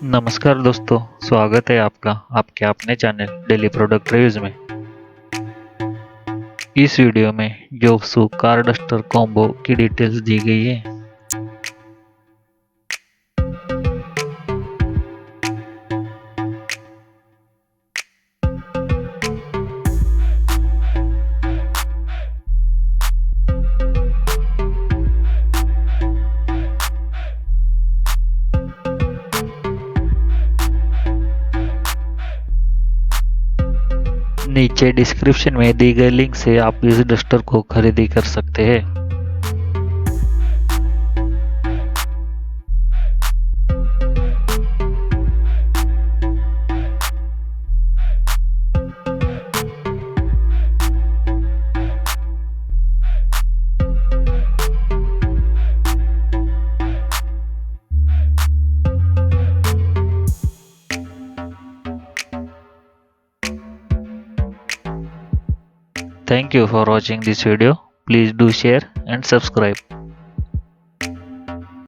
नमस्कार दोस्तों, स्वागत है आपका आपके अपने चैनल डेली प्रोडक्ट रिव्यूज में। इस वीडियो में जोप्सू कार डस्टर कॉम्बो की डिटेल्स दी गई है। नीचे डिस्क्रिप्शन में दी गई लिंक से आप इस डस्टर को खरीदी कर सकते हैं। Thank you for watching this video. Please do share and subscribe.